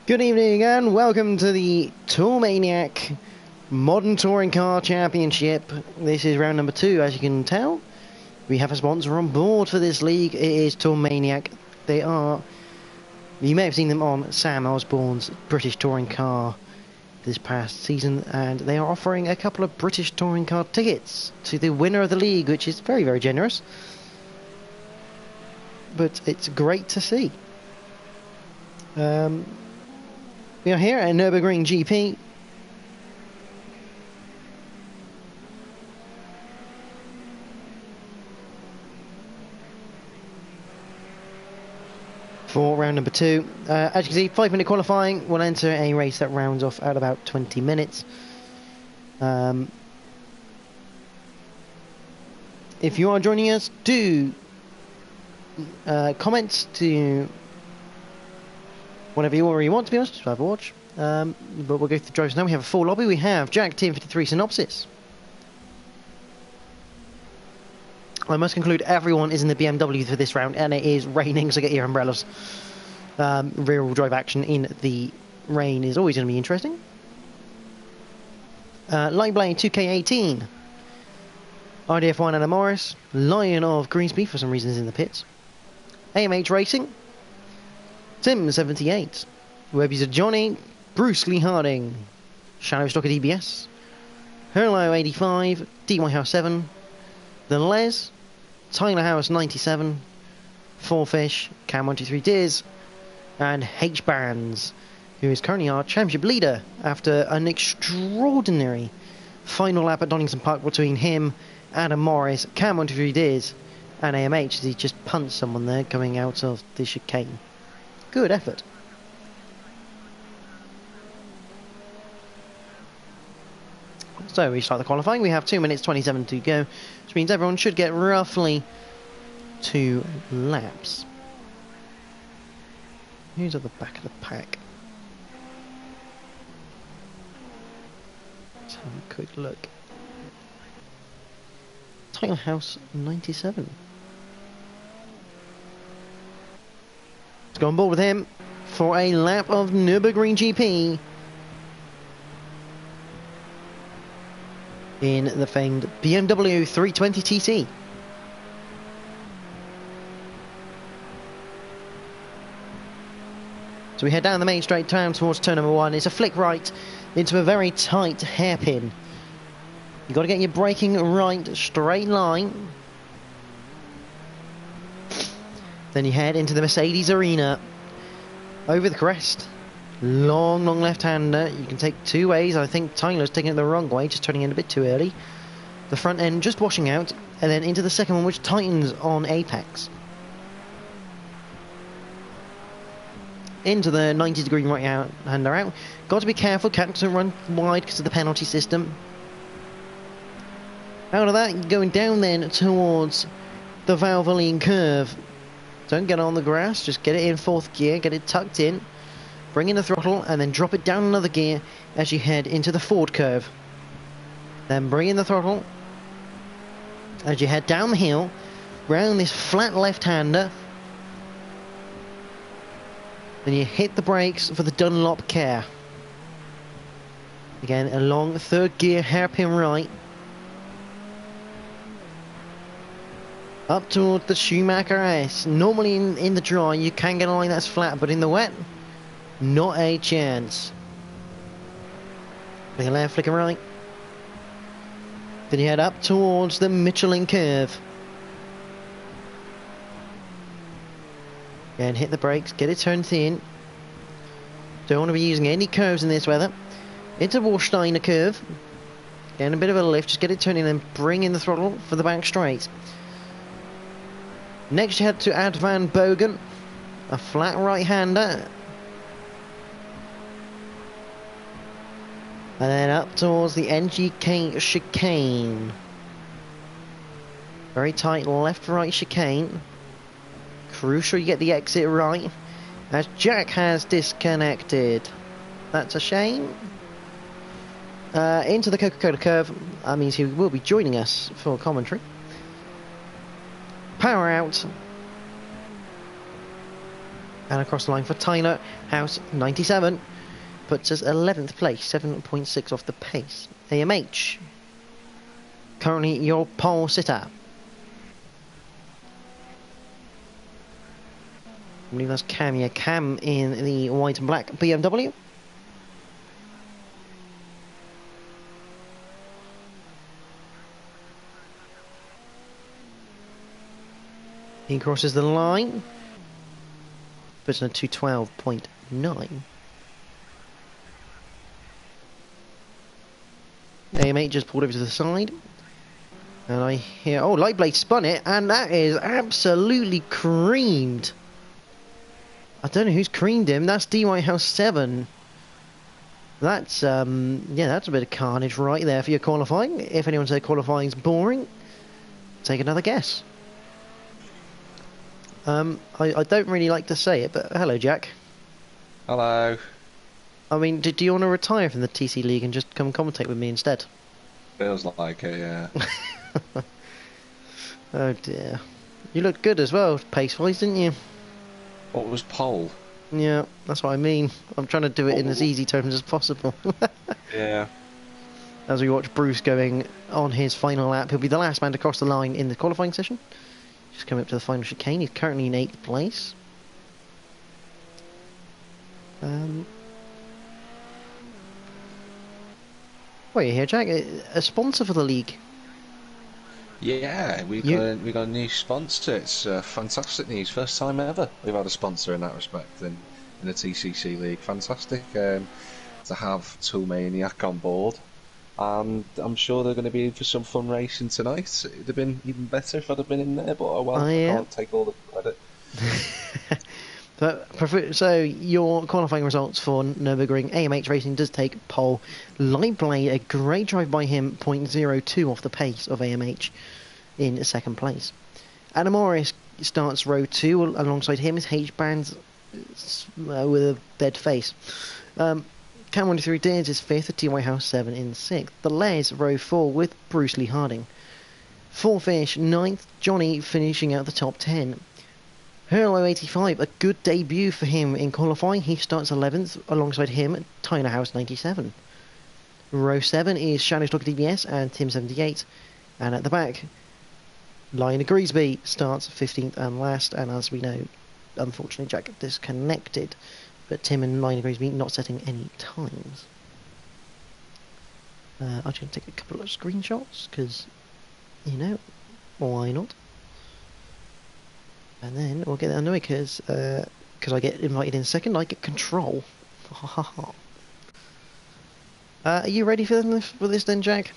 Good evening and welcome to the Maniac Modern Touring Car Championship. This is round number 2, as you can tell. We have a sponsor on board for this league. It is Maniac. They are, you may have seen them on Sam Osborne's British Touring Car this past season, and they are offering a couple of British Touring Car tickets to the winner of the league, which is very, very generous. But it's great to see. We are here at Nurburgring GP. For round number 2. As you can see, 5-minute qualifying will enter a race that rounds off at about 20 minutes. If you are joining us, do comment to whatever you already want, to be honest, just have a watch. But we'll go through the drivers now. We have a full lobby. We have Jack Team 53 Synopsis. I must conclude everyone is in the BMW for this round, and it is raining, so get your umbrellas. Rear-wheel drive action in the rain is always going to be interesting. Light Blade 2K18. RDF1 Anna Morris. Lion of Greensby, for some reason, is in the pits. AMH Racing. Tim 78, Web User Johnny, Bruce Lee Harding, Shadow Stock at EBS, Herlo 85, DY House 7, The Les, Tyler House 97, Four Fish, Cam 123 Diz, and H Bands, who is currently our championship leader after an extraordinary final lap at Donington Park between him, Adam Morris, Cam 123 Diz, and AMH as he just punched someone there coming out of the chicane. Good effort. So we start the qualifying. We have 2 minutes 27 to go, which means everyone should get roughly 2 laps. Who's at the back of the pack? Let's have a quick look. Tyler House 97. Let's go on board with him for a lap of Nurburgring GP in the famed BMW 320 TC. So we head down the main straight down towards turn number 1. It's a flick right into a very tight hairpin. You've got to get your braking right, straight line. Then you head into the Mercedes arena. Over the crest. Long left-hander. You can take 2 ways. I think Tyler's taking it the wrong way, just turning in a bit too early. The front end just washing out. And then into the second one, which tightens on apex. Into the 90-degree right-hander out. Got to be careful. Can't run wide because of the penalty system. Out of that, going down then towards the Valvoline curve. Don't get on the grass, just get it in 4th gear, get it tucked in, bring in the throttle, and then drop it down another gear as you head into the Ford curve. Then bring in the throttle as you head down the hill, round this flat left-hander. Then you hit the brakes for the Dunlop Care. Again, a long 3rd gear hairpin right. Up towards the Schumacher S. Normally in the dry you can get a line that's flat, but in the wet, not a chance. Flick a left, flick a right. Then you head up towards the Michelin curve. Again, hit the brakes, get it turned in. Don't want to be using any curves in this weather. Into Warsteiner curve. Again, a bit of a lift, just get it turned in and bring in the throttle for the back straight. Next you head to Ad Van Bogen, a flat right-hander. And then up towards the NGK chicane. Very tight left-right chicane. Crucial you get the exit right, as Jack has disconnected. That's a shame. Into the Coca-Cola curve. That means he will be joining us for commentary. Power out. And across the line for Tyler House 97. Puts us 11th place, 7.6 off the pace. AMH, currently your pole sitter. I believe that's Cam, yeah, Cam in the white and black BMW. He crosses the line, puts in a 212.9. AMH just pulled over to the side. And I hear, oh, Lightblade spun it, and that is absolutely creamed. I don't know who's creamed him. That's D White House 7. That's, yeah, that's a bit of carnage right there for your qualifying. If anyone said qualifying's boring, take another guess. I don't really like to say it, but hello, Jack. Hello. I mean, do you want to retire from the TC League and just come commentate with me instead? Feels like it, yeah. Oh dear. You looked good as well, pace-wise, didn't you? What was pole? Yeah, that's what I mean. I'm trying to do it in as easy terms as possible. Yeah. As we watch Bruce going on his final lap, he'll be the last man to cross the line in the qualifying session. Just coming up to the final chicane. He's currently in 8th place. What are you here, Jack? A sponsor for the league? Yeah, we got a new sponsor. It's fantastic news. First time ever we've had a sponsor in that respect in the TCC league. Fantastic to have Tool Maniac on board, and I'm sure they're going to be in for some fun racing tonight. It'd have been even better if I'd have been in there, but oh well, yeah. I can't take all the credit. So your qualifying results for Nurburgring, AMH Racing does take pole. Lightblade, a great drive by him, 0.02 off the pace of AMH in 2nd place. Adam Morris starts row 2, alongside him is H-Bands with a dead face. Cam 13 Deers is 5th, TY House 7 in 6th. The Les row 4 with Bruce Lee Harding. 4Fish 9th, Johnny finishing out the top 10. Hurlo 85, a good debut for him in qualifying. He starts 11th, alongside him, Tyler House 97. Row 7 is Shadowstock DBS and Tim 78. And at the back, Lion of Greasby starts 15th and last. And as we know, unfortunately, Jack disconnected. But Tim and Lion of Greasby not setting any times. I'm just going to take a couple of screenshots, because, you know, why not? And then we'll get that underway, because I get invited in second, I get control. Are you ready for this then, Jack?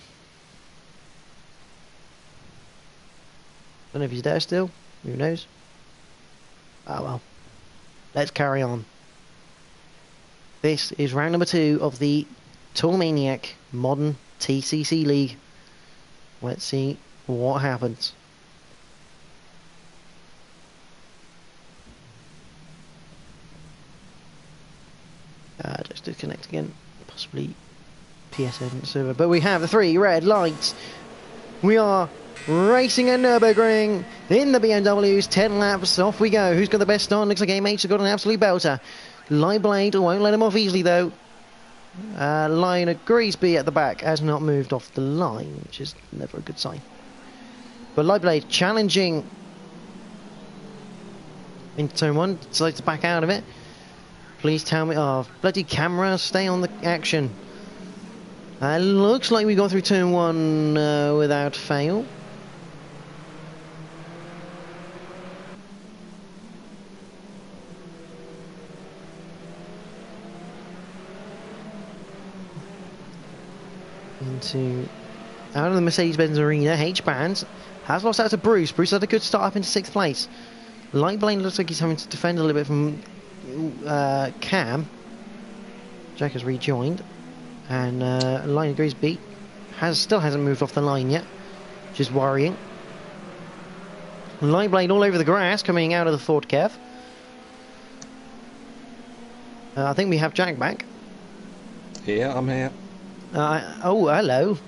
I don't know if he's there still. Who knows? Oh well. Let's carry on. This is round number 2 of the Tool Maniac Modern TCC League. Let's see what happens. Just disconnect again, possibly PSN server. But we have the 3 red lights. We are racing at Nurburgring in the BMWs. 10 laps, off we go. Who's got the best start? Looks like AMH has got an absolute belter. Lightblade won't let him off easily though. Lion of Greasby at the back has not moved off the line, which is never a good sign. But Lightblade challenging into turn 1, decides to back out of it. Please tell me, oh, bloody camera, stay on the action. Looks like we got through turn 1 without fail. Out of the Mercedes-Benz Arena, H-Bands has lost out to Bruce. Bruce had a good start up into 6th place. Lightblade looks like he's having to defend a little bit from Cam. Jack has rejoined, and Lion of Greasby still hasn't moved off the line yet, which is worrying. Lightblade all over the grass coming out of the Ford Kev. I think we have Jack back. Yeah, I'm here. Oh, hello.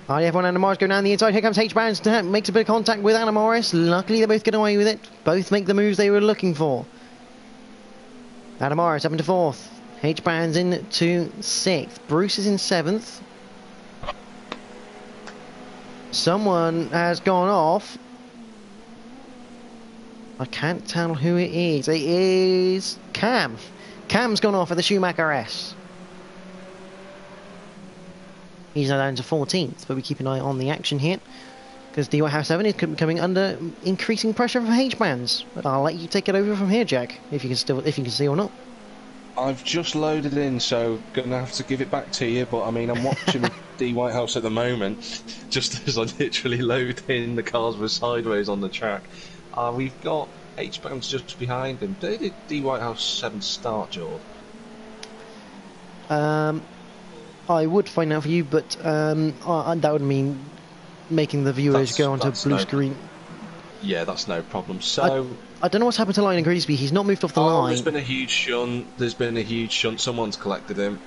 Everyone and Morris go down the inside. Here comes H-Bands, makes a bit of contact with Anna Morris. Luckily they both get away with it. Both make the moves they were looking for. Adamara 7 to 4th. H-Band's in to 6th. Bruce is in 7th. Someone has gone off. I can't tell who it is. It is Cam. Cam's gone off at the Schumacher S. He's now down to 14th, but we keep an eye on the action here because the House 7 is coming under increasing pressure from H-Bands. But I'll let you take it over from here, Jack, if you can see or not. I've just loaded in, so gonna have to give it back to you. But I mean, I'm watching the Whitehouse at the moment. Just as I literally load in, the cars were sideways on the track. We've got H-Bands just behind him. Did the Whitehouse 7 start, George? I would find out for you, but that would mean making the viewers go onto blue screen. Yeah, that's no problem. So I don't know what's happened to Lionel Greasby. He's not moved off the line. There's been a huge shunt. Someone's collected him.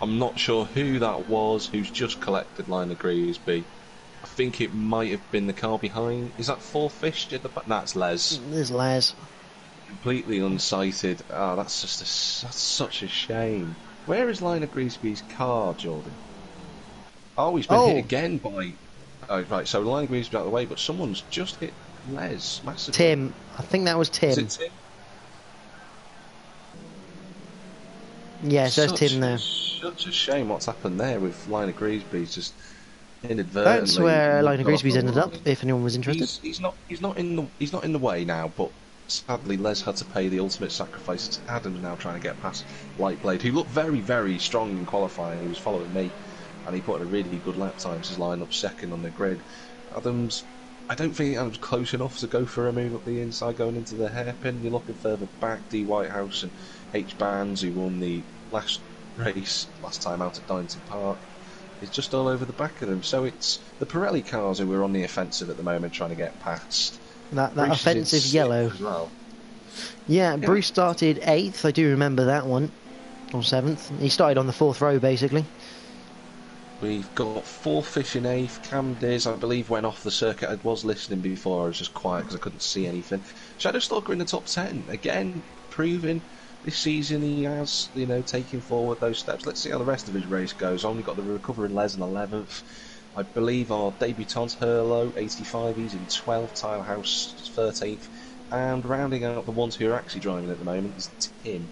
I'm not sure who that was who's just collected Lionel Greasby. I think it might have been the car behind. Is that Four Fish at the back? That's Les. There's Les. Completely unsighted. That's such a shame. Where is Lionel Greasby's car, Jordan? Oh, he's been hit again by... Oh, right, so Lionel Greasby's out of the way, but someone's just hit Les massively. Tim. I think that was Tim. Is it Tim? Yes, there's Tim there. Such a shame what's happened there with Lionel Greasby. Just inadvertently. That's where Lionel Greasby's ended up, if anyone was interested. He's not in the way now, but sadly Les had to pay the ultimate sacrifice. Adam's now trying to get past Lightblade, who looked very, very strong in qualifying. He was following me, and he put in a really good lap time to line up second on the grid. I don't think Adam's close enough to go for a move up the inside going into the hairpin. You're looking further back, D Whitehouse and H-Bands, who won the last race last time out at Darlington Park, is just all over the back of them. So it's the Pirelli cars who are on the offensive at the moment, trying to get past. That offensive yellow. As well. Yeah, Bruce started 8th. I do remember that one. Or 7th. He started on the 4th row, basically. We've got Four Fish in 8th. Cam Diz, I believe, went off the circuit. I was listening before. I was just quiet because I couldn't see anything. Shadowstalker in the top 10. Again, proving this season he has, taking forward those steps. Let's see how the rest of his race goes. Only got the recovering Les in 11th. I believe our debutant Hurlo, 85, he's in 12th. Tilehouse, 13th. And rounding out the ones who are actually driving at the moment is Tim.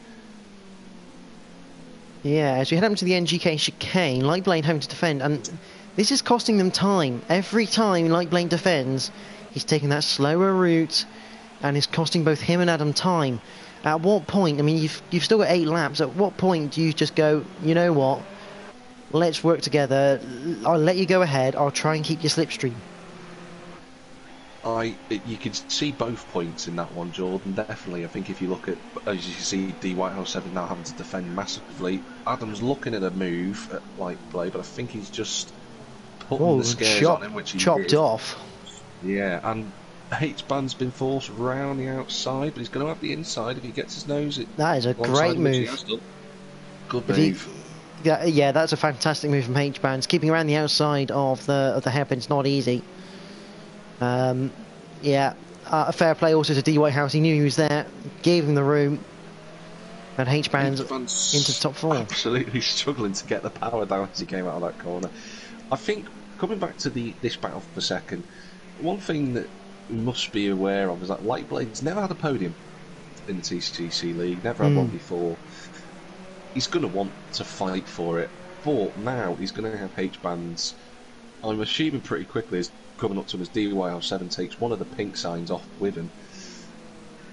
Yeah, as we head up to the NGK chicane, Lightblade having to defend, and this is costing them time. Every time Lightblade defends, he's taking that slower route, and it's costing both him and Adam time. At what point, I mean, you've still got 8 laps, at what point do you just go, you know what, let's work together, I'll let you go ahead, I'll try and keep your slipstream. You can see both points in that one, Jordan, definitely. I think if you look at, as you can see, the Whitehouse 7 now having to defend massively. Adam's looking at a move at Lightblade, but I think he's just putting the scares on him, which he chopped off. Yeah, and H-Band's been forced round the outside, but he's going to have the inside if he gets his nose. That is a great move. Good move. Yeah, that's a fantastic move from H-Bands. Keeping around the outside of the hairpin's not easy. A fair play also to D Whitehouse. He knew he was there, gave him the room, and H-Bands into the top 4. Absolutely struggling to get the power down as he came out of that corner. I think, coming back to this battle for a second, one thing that we must be aware of is that Lightblade's never had a podium in the TCC League, never had one before. He's going to want to fight for it, but now he's going to have H-Bands, I'm assuming pretty quickly, is coming up to him as DYL7 takes one of the pink signs off with him.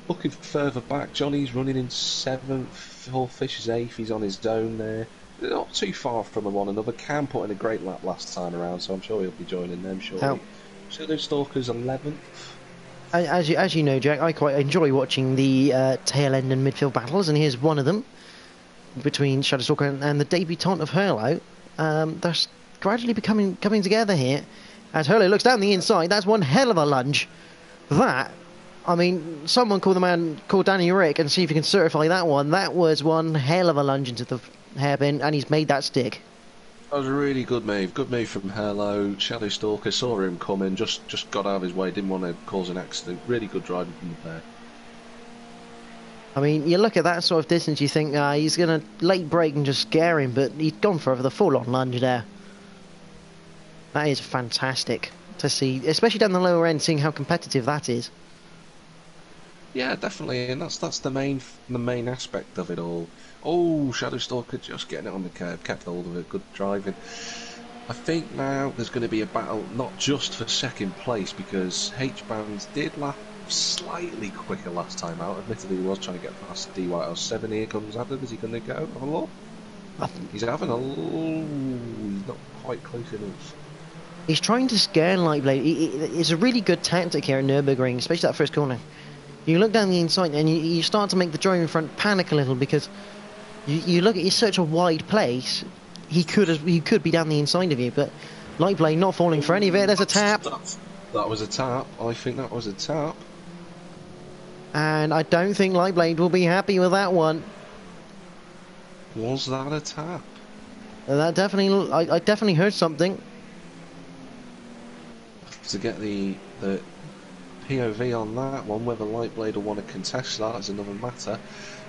Looking further back, Johnny's running in 7th, Four Fish is 8th, he's on his own there. They're not too far from one another. Cam put in a great lap last time around, so I'm sure he'll be joining them shortly. Shadowstalker's 11th. As you know, Jack, I quite enjoy watching the tail end and midfield battles, and here's one of them between Shadowstalker and the debutant of Hurlo. They're gradually coming together here. As Hurlo looks down the inside, that's one hell of a lunge. Someone call Danny Rick and see if he can certify that one. That was one hell of a lunge into the hairpin, and he's made that stick. That was a really good move. Good move from Hurlo. Shadowstalker saw him coming, just got out of his way, didn't want to cause an accident. Really good driving from the pair. I mean, you look at that sort of distance, you think he's going to late break and just scare him, but he's gone for the full-on lunge there. That is fantastic to see, especially down the lower end, seeing how competitive that is. Yeah, definitely, and that's the main aspect of it all. Oh, Shadow Stalker just getting it on the curb, kept hold of it, good driving. I think now there's going to be a battle not just for second place, because H-Bands did lap slightly quicker last time out. Admittedly, he was trying to get past DYL7. Here comes Adam. Is he going to go? Have a look. He's having a he's not quite close enough. He's trying to scare Lightblade. It's a really good tactic here at Nurburgring, especially that first corner. You look down the inside and you start to make the driver in front panic a little, because you look at, it's such a wide place. He could be down the inside of you, but Lightblade not falling for any of it. There's a tap. That was a tap. I think that was a tap. And I don't think Lightblade will be happy with that one. Was that a tap? That definitely, I definitely heard something. To get the POV on that one, whether Lightblade will want to contest that is another matter.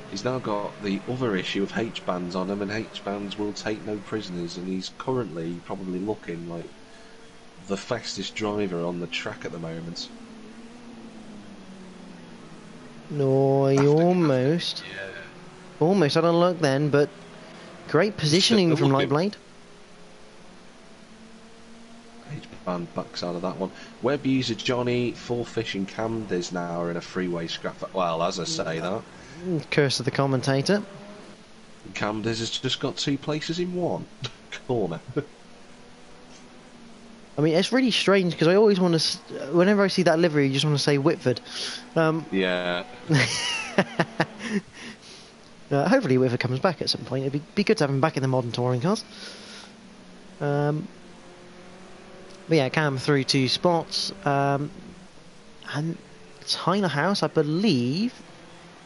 He's now got the other issue of H-Bands on him, and H-Bands will take no prisoners, and he's currently probably looking like the fastest driver on the track at the moment. No, he almost had a look then, but great positioning from Lightblade. H-Band backs out of that one. Web user Johnny, Full Fish and Camdes now are in a freeway scrap. Well, as I say that. Curse of the commentator. Camdes has just got 2 places in one corner. I mean, it's really strange, because I always want to, whenever I see that livery, you just want to say Whitford. Yeah. Hopefully Whitford comes back at some point. It'd be good to have him back in the modern touring cars. But yeah, Cam through 2 spots. And Tyler House, I believe,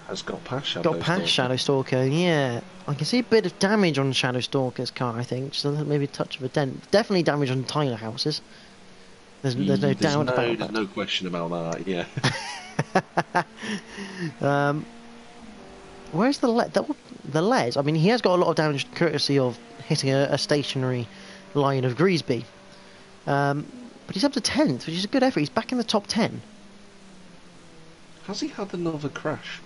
has got past Shadow Stalker. Yeah, I can see a bit of damage on Shadow Stalker's car, I think, so maybe a touch of a dent. Definitely damage on Tyler House's. There's no doubt about that. There's no question about that, yeah. Where's the Les? I mean, he has got a lot of damage courtesy of hitting a stationary line of Greasby. But he's up to 10th, which is a good effort. He's back in the top 10. Has he had another crash?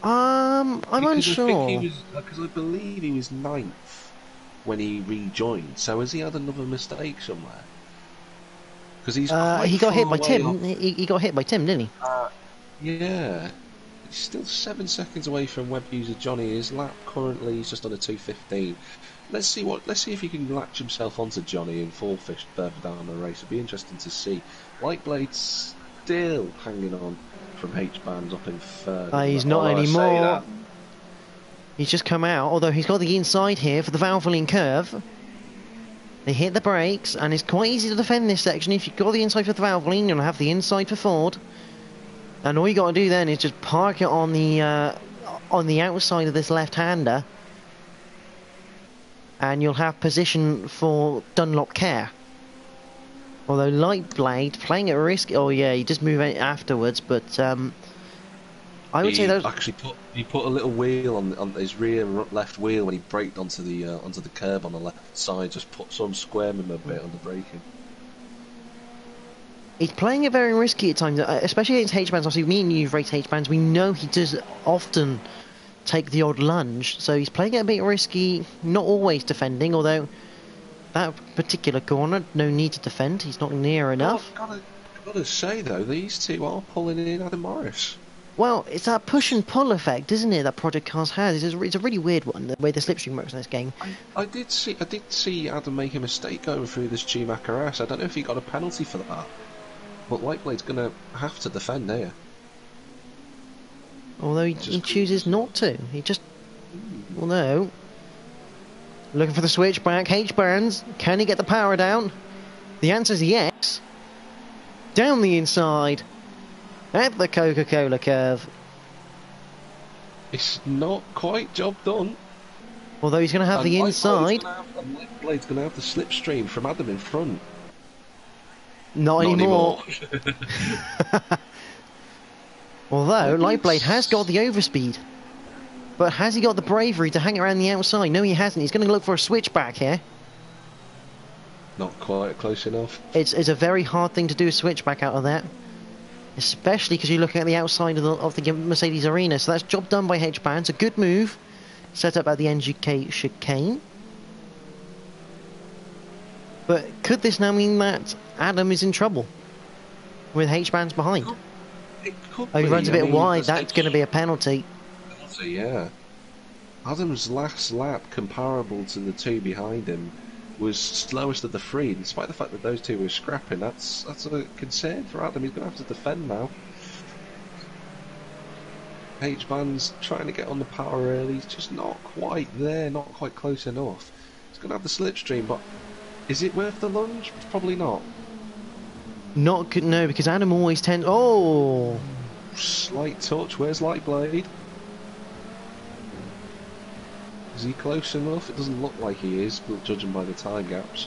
I'm unsure. Because I believe he was 9th when he rejoined. So has he had another mistake somewhere? Because he got hit by Tim. He got hit by Tim, didn't he? Yeah. He's still 7 seconds away from web user Johnny. His lap currently is just on a 2:15. Let's see if he can latch himself onto Johnny and Full Fish further down the race. It'll be interesting to see. Lightblade's still hanging on from H-Bands up in third. He's not anymore. He's just come out, although he's got the inside here for the Valvoline curve. They hit the brakes, and it's quite easy to defend this section. If you've got the inside for the Valvoline, you'll have the inside for Ford. And all you got to do then is just park it on the outside of this left-hander, and you'll have position for Dunlop Care. Although Lightblade playing at risk. Oh yeah, he just move it afterwards, but I would say those. Actually, he put a little wheel on his rear left wheel when he braked onto the curb on the left side. Just put some squirm him a bit on the braking. He's playing it very risky at times, especially against H-Bands. Obviously, me and you've raced H-Bands. We know he does often take the odd lunge, so he's playing it a bit risky. Not always defending, although. That particular corner, no need to defend. He's not near enough. I've got to say though, these two are pulling in Adam Morris. Well, it's that push and pull effect, isn't it? That Project Cars has. It's a really weird one, the way the slipstream works in this game. I did see Adam make a mistake going through this Schumacher S. I don't know if he got a penalty for that, but Lightblade's going to have to defend here. Although he chooses not to. He just. Well, no. Looking for the switchback. H-Bands. Can he get the power down? The answer is yes. Down the inside. At the Coca-Cola curve. It's not quite job done. Although he's going to have the inside. Lightblade's going to have the slipstream from Adam in front. Not anymore. Although, Lightblade has got the overspeed. But has he got the bravery to hang around the outside? No, he hasn't. He's going to look for a switchback here. Not quite close enough. It's a very hard thing to do, a switchback out of that. Especially because you're looking at the outside of the Mercedes arena. So that's job done by H-Ban. It's a good move. Set up at the NGK chicane. But could this now mean that Adam is in trouble? With H-Ban's behind? It could Oh, he be. runs a bit wide. That's going to be a penalty. Yeah. Adam's last lap, comparable to the two behind him, was slowest of the three. Despite the fact that those two were scrapping, that's a concern for Adam. He's going to have to defend now. H-Ban's trying to get on the power early. He's just not quite there, not quite close enough. He's going to have the slipstream, but is it worth the lunge? Probably not. Not good, no, because Adam always tends... Oh! Slight touch. Where's Lightblade? Is he close enough? It doesn't look like he is, but judging by the time gaps.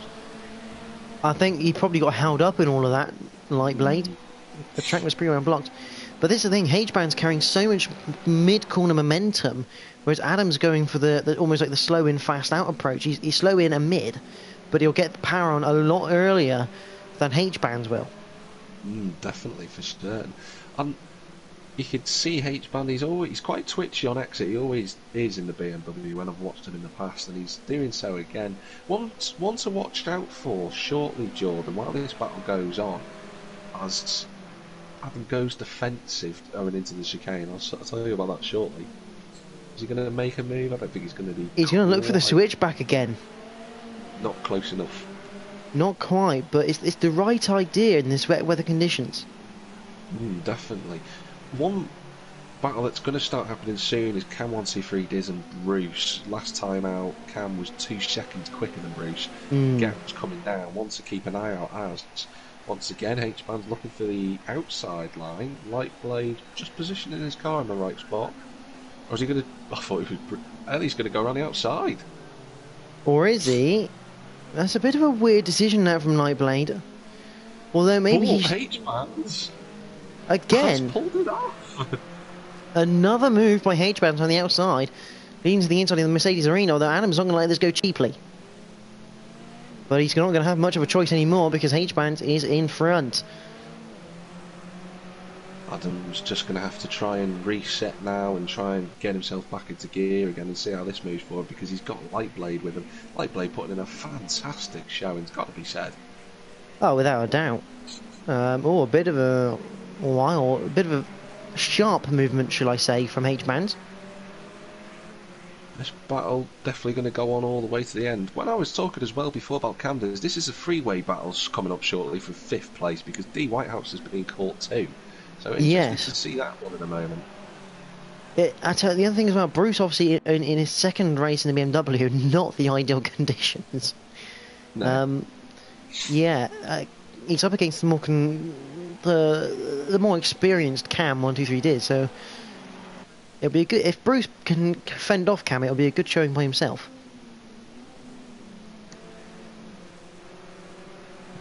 I think he probably got held up in all of that, Lightblade. The track was pretty well blocked. But this is the thing, H-Ban's carrying so much mid-corner momentum, whereas Adam's going for the almost like the slow in, fast out approach. He's slow in and mid, but he'll get the power on a lot earlier than H-Ban's will. Definitely, for certain. And you could see H-Ban, he's quite twitchy on exit. He always is in the BMW when I've watched him in the past, and he's doing so again. One to watch out for shortly, Jordan, while this battle goes on, as Adam goes defensive going into the chicane. I'll tell you about that shortly. Is he going to make a move? I don't think he's going to be... He's going to look for the switchback again. Not close enough. Not quite, but it's the right idea in this wet weather conditions. Definitely. One battle that's going to start happening soon is Cam 123 Diz and Bruce. Last time out, Cam was 2 seconds quicker than Bruce. Gap was coming down. One to keep an eye out as. Once again, H-Ban's looking for the outside line. Lightblade just positioning his car in the right spot. Or is he going to... I thought he was... At least going to go around the outside. Or is he? That's a bit of a weird decision now from Lightblade. Although maybe he's... H-Ban's... Again... has pulled it off. Another move by H-Ban's on the outside. Leading to the inside of the Mercedes arena, although Adam's not going to let this go cheaply. But he's not going to have much of a choice anymore because H-Band is in front. Adam's just going to have to try and reset now and try and get himself back into gear again and see how this moves forward, because he's got Lightblade with him. Lightblade putting in a fantastic showing, it's got to be said. Oh, without a doubt. A bit of a sharp movement, shall I say, from H-Band. This battle definitely going to go on all the way to the end. When I was talking as well before about Camden's, this is a freeway battle coming up shortly for 5th place, because D Whitehouse has been caught too. So interesting to see that one in a moment. I tell you, the other thing as well, Bruce obviously in his second race in the BMW, not the ideal conditions. No. He's up against the more experienced Cam 123 did, so it'll be a good, if Bruce can fend off Cam, it'll be a good showing by himself.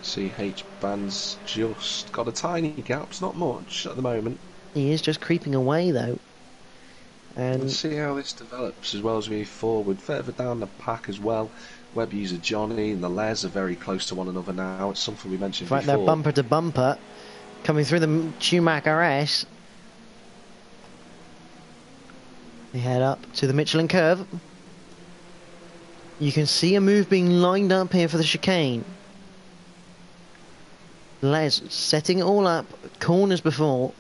See, H-Band's just got a tiny gap, it's not much at the moment. He is just creeping away though. And let's see how this develops as well as we move forward. Further down the pack as well, web user Johnny and the Les are very close to one another now. It's something we mentioned before. They're bumper to bumper, coming through the Schumacher S. They head up to the Michelin curve. You can see a move being lined up here for the chicane. Les setting it all up, corners before.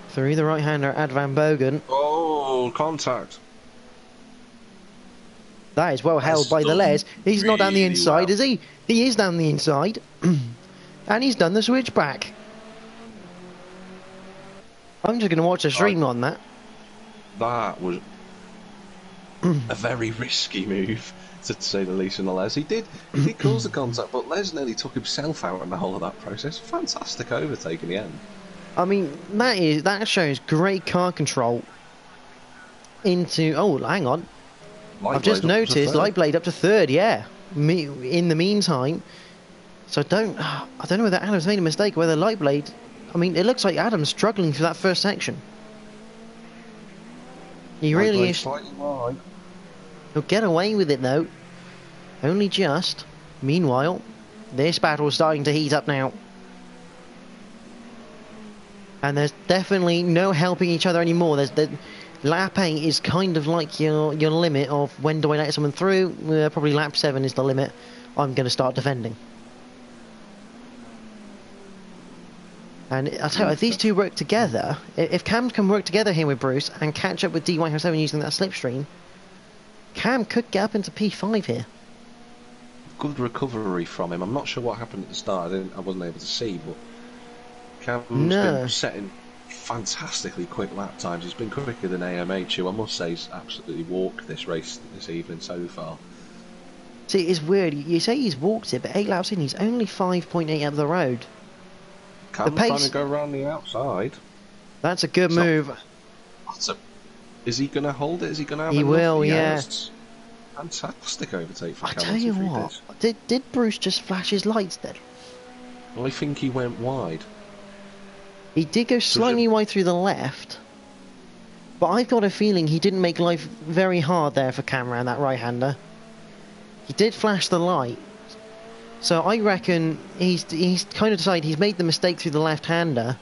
Through the right-hander, Ad Van Bogen. Oh, contact. That is well held by the Les. He's not down the inside, is he? He is down the inside. And he's done the switchback. I'm just going to watch the stream on that. That was a very risky move, to say the least, from the Les. He did cause the contact, but Les nearly took himself out in the whole of that process. Fantastic overtake in the end. I mean, that shows great car control into... Oh, hang on. I've just noticed Lightblade up to third, yeah. In the meantime, so I don't know whether Adam's made a mistake, whether Lightblade. I mean, it looks like Adam's struggling through that first section. He really is. Slightly wide. He'll get away with it though. Only just. Meanwhile, this battle is starting to heat up now. And there's definitely no helping each other anymore. Lap 8 is kind of like your limit of when do I let someone through. Probably lap 7 is the limit. I'm going to start defending. And I'll tell you, if these two work together, if Cam can work together here with Bruce and catch up with DY7 using that slipstream, Cam could get up into P5 here. Good recovery from him. I'm not sure what happened at the start. I wasn't able to see, but Cam's been setting fantastically quick lap times. He's been quicker than AMH, who I must say he's absolutely walked this race this evening so far. See, it's weird. You say he's walked it, but 8 laps in, he's only 5.8 up the road. Cam's trying to go around the outside. That's a good move. Is he going to hold it? Is he going to have He will, yeah. Fantastic overtake for Cam. I tell you what, did Bruce just flash his lights then? Well, I think he went wide. He did go slightly wide through the left, but I've got a feeling he didn't make life very hard there for Cam around that right-hander. He did flash the light. So I reckon he's kind of decided he's made the mistake through the left-hander,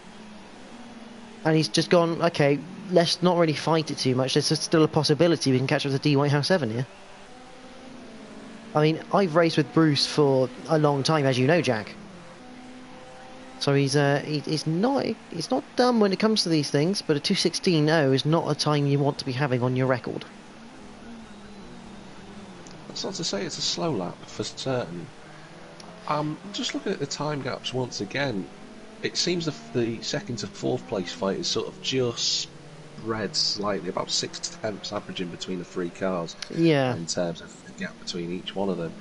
and he's just gone, okay, let's not really fight it too much. There's still a possibility we can catch up to D Whitehouse 7 here. I mean, I've raced with Bruce for a long time, as you know, Jack. So he's not dumb when it comes to these things, but a 2:16.0 is not a time you want to be having on your record. That's not to say it's a slow lap for certain. Just looking at the time gaps once again, it seems the second to fourth place fight is sort of just spread slightly, about 6/10 averaging between the three cars. Yeah. In terms of the gap between each one of them.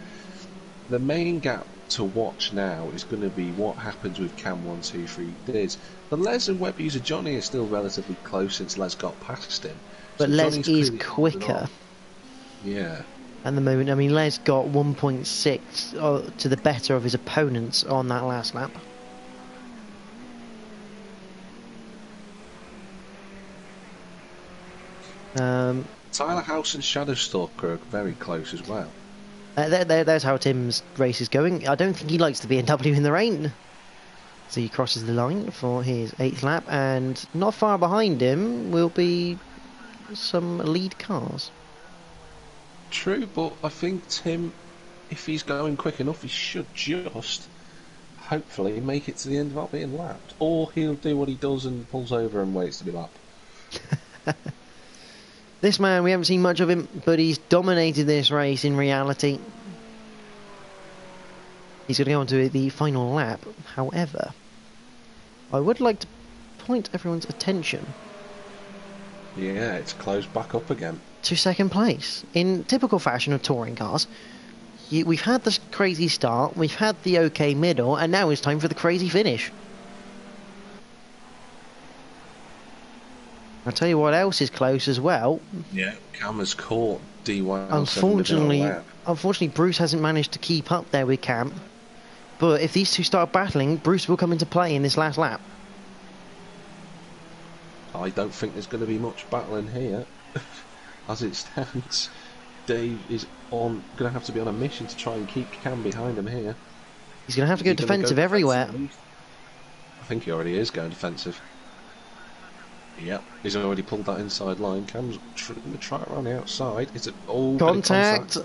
The main gap to watch now is going to be what happens with Cam 1, 2, 3 Diz. The Les and web user Johnny is still relatively close since Les got past him. But so Les is quicker. Yeah. At the moment, I mean, Les got 1.6 to the better of his opponents on that last lap. Tyler House and Shadowstalker are very close as well. There's how Tim's race is going. I don't think he likes to be in W in the rain. So he crosses the line for his 8th lap, and not far behind him will be some lead cars. True, but I think Tim, if he's going quick enough, he should just, hopefully, make it to the end without being lapped. Or he'll do what he does and pulls over and waits to be lapped. This man, we haven't seen much of him, but he's dominated this race in reality. He's going to go on to the final lap. However, I would like to point everyone's attention. Yeah, it's closed back up again. To second place. In typical fashion of touring cars, we've had this crazy start, we've had the okay middle, and now it's time for the crazy finish. I'll tell you what else is close as well. Yeah, Cam has caught DY. Unfortunately, Bruce hasn't managed to keep up there with Cam. But if these two start battling, Bruce will come into play in this last lap. I don't think there's going to be much battling here. As it stands, Dave is going to have to be on a mission to try and keep Cam behind him here. He's going to have to go defensive everywhere. I think he already is going defensive. Yep, he's already pulled that inside line. Cam's going to try it around the outside. It's contact.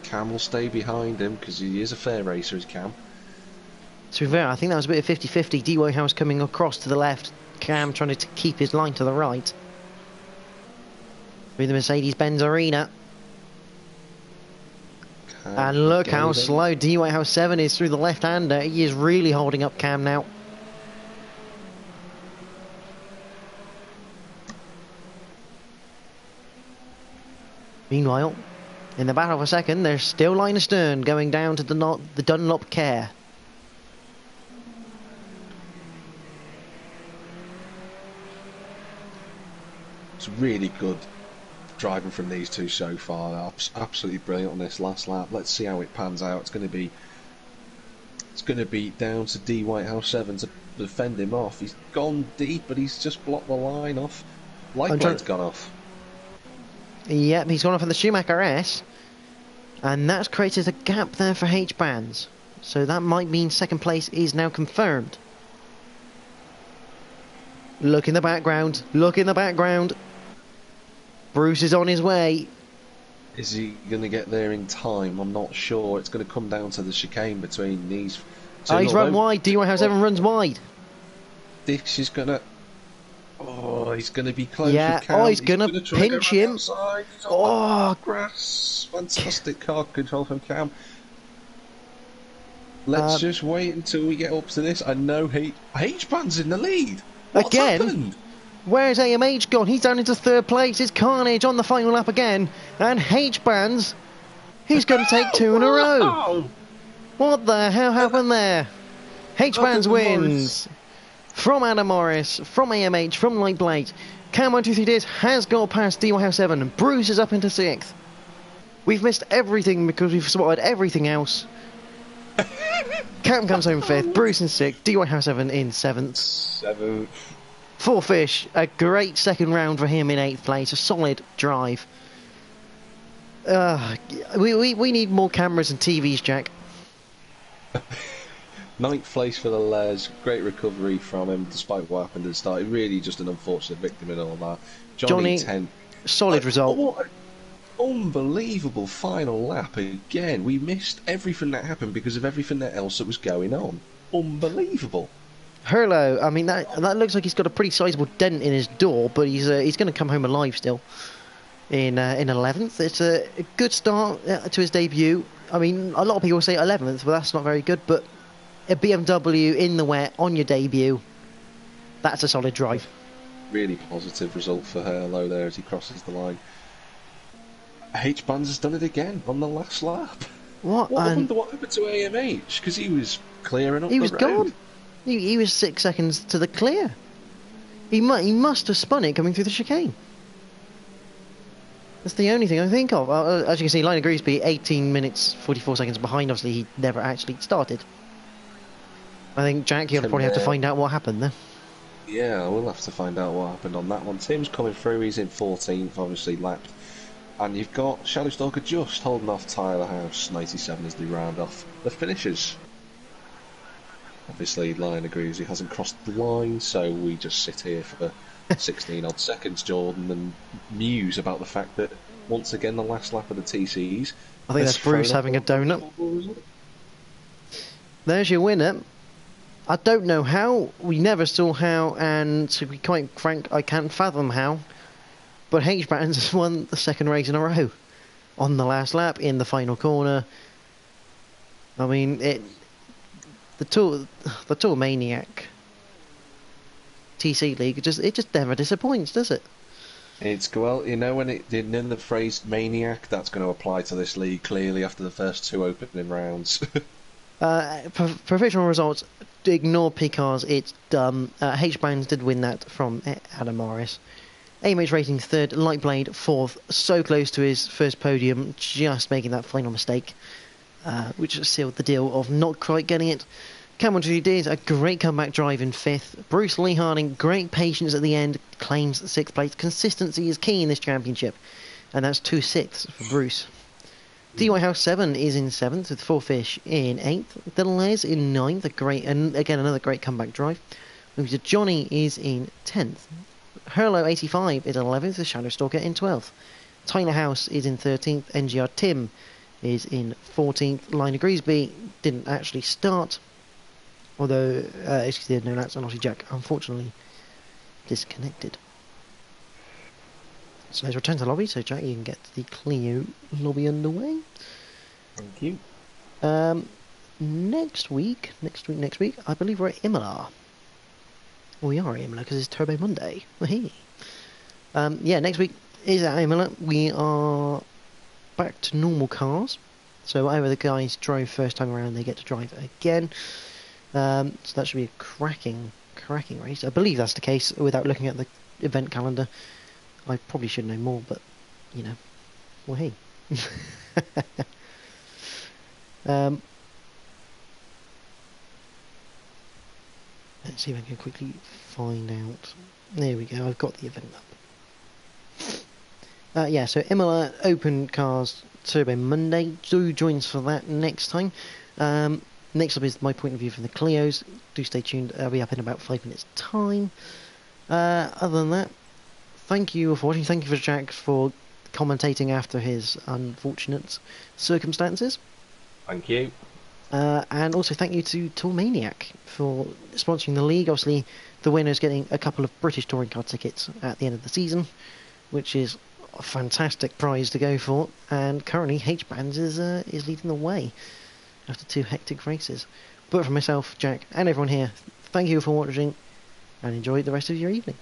Cam will stay behind him because he is a fair racer, is Cam. To be fair, I think that was a bit of 50-50. D-Way House coming across to the left. Cam trying to keep his line to the right. Through the Mercedes-Benz Arena. And look how slow D-Way House 7 is through the left-hander. He is really holding up Cam now. Meanwhile, in the battle for second, there's still line astern going down to the Dunlop Care. It's really good driving from these two so far. Absolutely brilliant on this last lap. Let's see how it pans out. It's going to be down to D Whitehouse 7 to defend him off. He's gone deep, but he's just blocked the line off. Lightblade's gone off. Yep, he's gone off on the Schumacher S. And that's created a gap there for H-Bands. So that might mean second place is now confirmed. Look in the background. Look in the background. Bruce is on his way. Is he going to get there in time? I'm not sure. It's going to come down to the chicane between these two. Oh, he's run wide. D1 7 runs wide. This is going to... Oh, he's going to be close yeah. with Cam. Oh, he's going to pinch him. Oh, grass. Fantastic car control from Cam. Let's just wait until we get up to this. I know H-Band's in the lead. What's happened? Where's AMH gone? He's down into third place. It's Carnage on the final lap again. And H-Bands, he's going to take two in a row. What the hell happened there? H-Bands wins. From Adam Morris, from AMH, from Lightblade. Cam 123 has got past DY7. Bruce is up into 6th. We've missed everything because we've spotted everything else. Cam comes home 5th, Bruce in 6th, DY7 in 7th. Four Fish, a great second round for him in 8th place, a solid drive. We need more cameras and TVs, Jack. 9th place for the Les, great recovery from him despite what happened at the start. Really just an unfortunate victim in all that. Johnny 10. Solid result. What an unbelievable final lap again. We missed everything that happened because of everything else that was going on. Unbelievable. Hurlo, I mean, that looks like he's got a pretty sizable dent in his door, but he's going to come home alive still in 11th. It's a good start to his debut. I mean, a lot of people say 11th, but that's not very good, but a BMW in the wet on your debut, that's a solid drive. Really positive result for Hurlo there as he crosses the line. H-Bands has done it again on the last lap. What? I wonder what happened to AMH, because he was clearing up the road. He was gone. He was 6 seconds to the clear. He must have spun it coming through the chicane. That's the only thing I think of. As you can see, Lionel Greasby, 18 minutes, 44 seconds behind. Obviously, he never actually started. I think, Jack, you'll probably have to find out what happened there. Yeah, we'll have to find out what happened on that one. Tim's coming through. He's in 14th, obviously lapped. And you've got Shadowstalker just holding off Tyler House, 97 as they round off the finishers. Obviously, Lion agrees he hasn't crossed the line, so we just sit here for 16 odd seconds, Jordan, and muse about the fact that once again the last lap of the TCs. I think that's Bruce having a donut. There's your winner. I don't know how. We never saw how, and to be quite frank, I can't fathom how. But H-Bands has won the second race in a row on the last lap in the final corner. I mean, the Tour Maniac TC League, it just never disappoints, does it? It's, well, you know, when the phrase Maniac, that's going to apply to this league clearly after the first two opening rounds. Provisional results, ignore Picars, it's done. H-Bands did win that from Adam Morris. AMH Racing 3rd, Lightblade 4th, so close to his first podium, just making that final mistake, which sealed the deal of not quite getting it. Cameron did a great comeback drive in 5th. Bruce Lee Harding, great patience at the end, claims 6th place. Consistency is key in this championship, and that's 2 6ths for Bruce. DY House 7 is in 7th, with 4 Fish in 8th. Deleuze in 9th, and again another great comeback drive. Johnny is in 10th. Hurlo 85 is 11th, the Shadowstalker in 12th. Tyler House is in 13th, NGR Tim is in 14th. Liner Greasby didn't actually start, although no, that's Aussie Jack, unfortunately disconnected. So let's return to the lobby, so Jack, you can get the Clio lobby underway. Thank you. Next week, I believe we're at Imola. We are at Imola because it's Turbo Monday. Yeah, next week is at Imola. We are back to normal cars. So whatever the guys drove first time around, they get to drive again. So that should be a cracking race. I believe that's the case without looking at the event calendar. I probably should know more, but you know, well, hey. um, let's see if I can quickly find out. There we go, I've got the event up. Yeah, so Imola Open Cars Turbo Monday. Do join us for that next time. Next up is my point of view from the Clios. Do stay tuned. I'll be up in about 5 minutes' time. Other than that, thank you for watching. Thank you for Jack for commentating after his unfortunate circumstances. Thank you. And also thank you to Maniac for sponsoring the league. Obviously, the winner's getting a couple of British touring car tickets at the end of the season, which is a fantastic prize to go for. And currently, H-Bands is leading the way after 2 hectic races. But for myself, Jack, and everyone here, thank you for watching, and enjoy the rest of your evening.